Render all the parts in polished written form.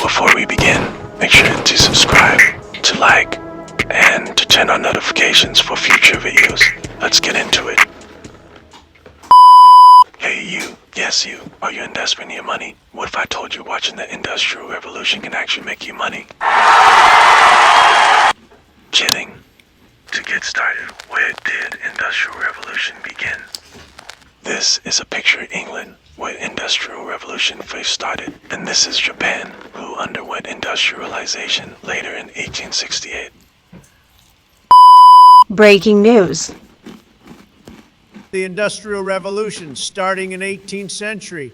Before we begin, make sure to subscribe, to like, and to turn on notifications for future videos. Let's get into it. Hey you, yes you, are you in desperate need of money? What if I told you watching the Industrial Revolution can actually make you money? Kidding. To get started, where did Industrial Revolution begin? This is a picture of England, where Industrial Revolution first started, and this is Japan, who underwent industrialization later in 1868. Breaking news. The Industrial Revolution, starting in 18th century,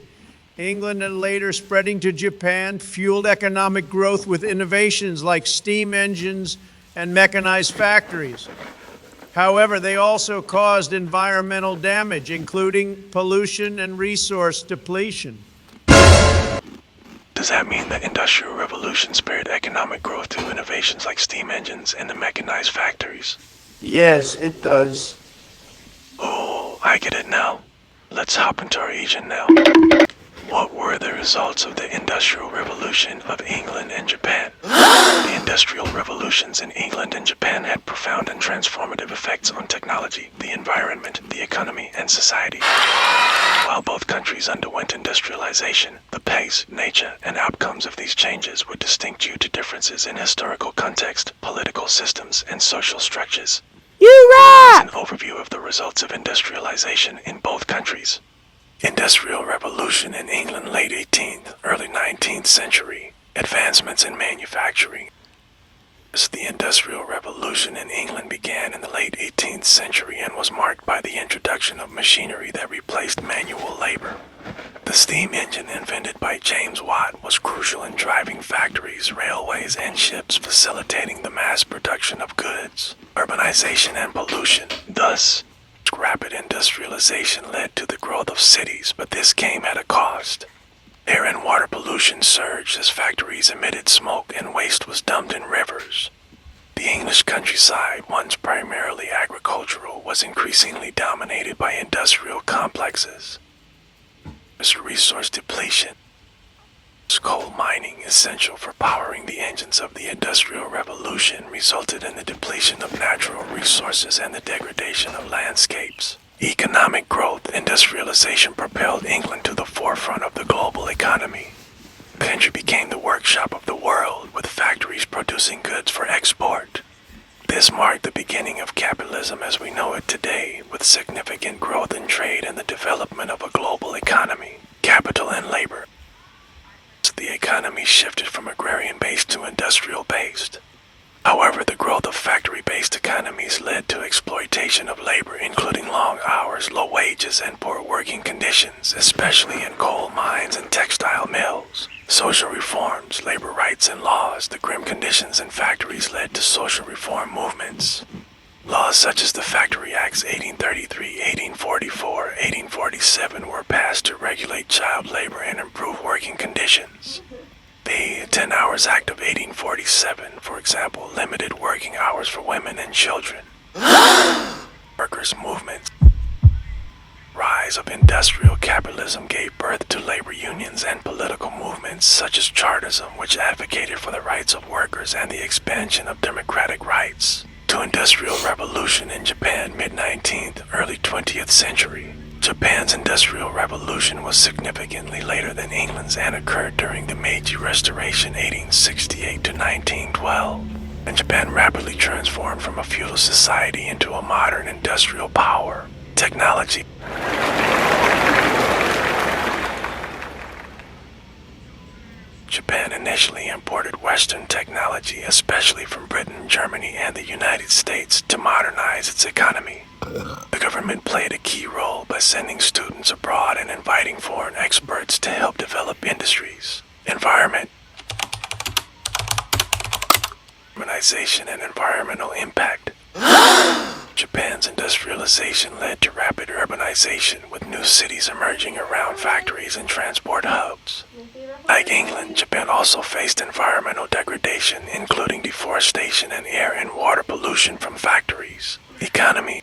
England and later spreading to Japan, fueled economic growth with innovations like steam engines and mechanized factories. However, they also caused environmental damage, including pollution and resource depletion. Does that mean the Industrial Revolution spurred economic growth through innovations like steam engines and the mechanized factories? Yes, it does. Oh, I get it now. Let's hop into our region now. What were the results of the Industrial Revolution of England and Japan? The Industrial Revolutions in England and Japan had profound and transformative effects on technology, the environment, the economy, and society. While both countries underwent industrialization, the pace, nature, and outcomes of these changes were distinct due to differences in historical context, political systems, and social structures. You Here's rock! an overview of the results of industrialization in both countries. Industrial Revolution in England, late 18th, early 19th century. Advancements in manufacturing. The Industrial Revolution in England began in the late 18th century and was marked by the introduction of machinery that replaced manual labor. The steam engine, invented by James Watt, was crucial in driving factories, railways, and ships, facilitating the mass production of goods. Urbanization and pollution. Thus, rapid industrialization led to the growth of cities, but this came at a cost. Air and water pollution surged as factories emitted smoke and waste was dumped in rivers. The English countryside, once primarily agricultural, was increasingly dominated by industrial complexes. Resource depletion. Coal mining, essential for powering the engines of the Industrial Revolution, resulted in the depletion of natural resources and the degradation of landscapes. Economic growth. Industrialization propelled England to the forefront of the global economy. The country became the workshop of the world, with factories producing goods for export. This marked the beginning of capitalism as we know it today, with significant growth in trade and the development of a global economy. Capital and labor. The economy shifted from agrarian-based to industrial-based. However, the growth of factory-based economies led to exploitation of labor, including long hours, low wages, and poor working conditions, especially in coal mines and textile mills. Social reforms, labor rights, and laws. The grim conditions in factories led to social reform movements. Laws such as the Factory Acts 1833, 1844, 1847 were passed to regulate child labor and improve working conditions. The 10 Hours Act of 1847, for example, limited working hours for women and children. Workers' movements. Rise of industrial capitalism gave birth to labor unions and political movements such as Chartism, which advocated for the rights of workers and the expansion of democratic rights. To Industrial Revolution in Japan, mid-19th, early 20th century. Japan's Industrial Revolution was significantly later than England's and occurred during the Meiji Restoration 1868 to 1912. And Japan rapidly transformed from a feudal society into a modern industrial power. Technology. Japan initially imported Western technology, especially from Britain, Germany, and the United States, to modernize its economy. The government played a key role by sending students abroad and inviting foreign experts to help develop industries. Environment. Urbanization and environmental impact. Japan's industrialization led to rapid urbanization, with new cities emerging around factories and transport hubs. Like England, Japan also faced environmental degradation, including deforestation and air and water pollution from factories. Economy.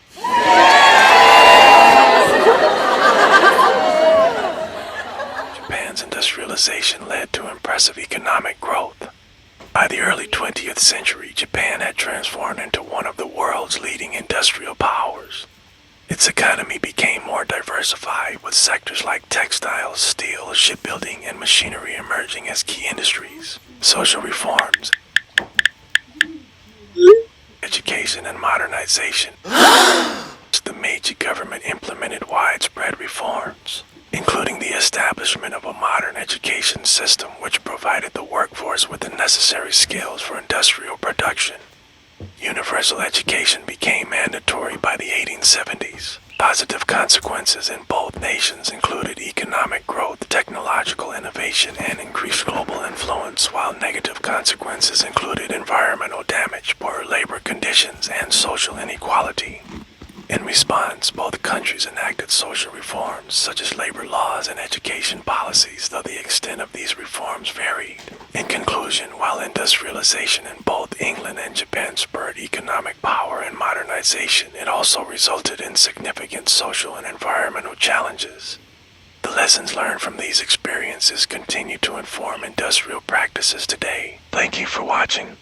Japan's industrialization led to impressive economic growth. By the early 20th century, Japan had transformed into one of the world's leading industrial powers. Its economy became more diversified, with sectors like textiles, steel, shipbuilding, and machinery emerging as key industries. Social reforms, education, and modernization. The Meiji government implemented widespread reforms, including the establishment of a modern education system which provided the workforce with the necessary skills for industrial production. Universal education became mandatory by the 1870s. Positive consequences in both nations included economic growth, technological innovation, and increased global influence, while negative consequences included environmental damage, poor labor conditions, and social inequality. In response, both countries enacted social reforms, such as labor laws and education policies, though the extent of these reforms varied. In conclusion, while industrialization in both England and Japan spurred economic power and modernization, it also resulted in significant social and environmental challenges. The lessons learned from these experiences continue to inform industrial practices today. Thank you for watching.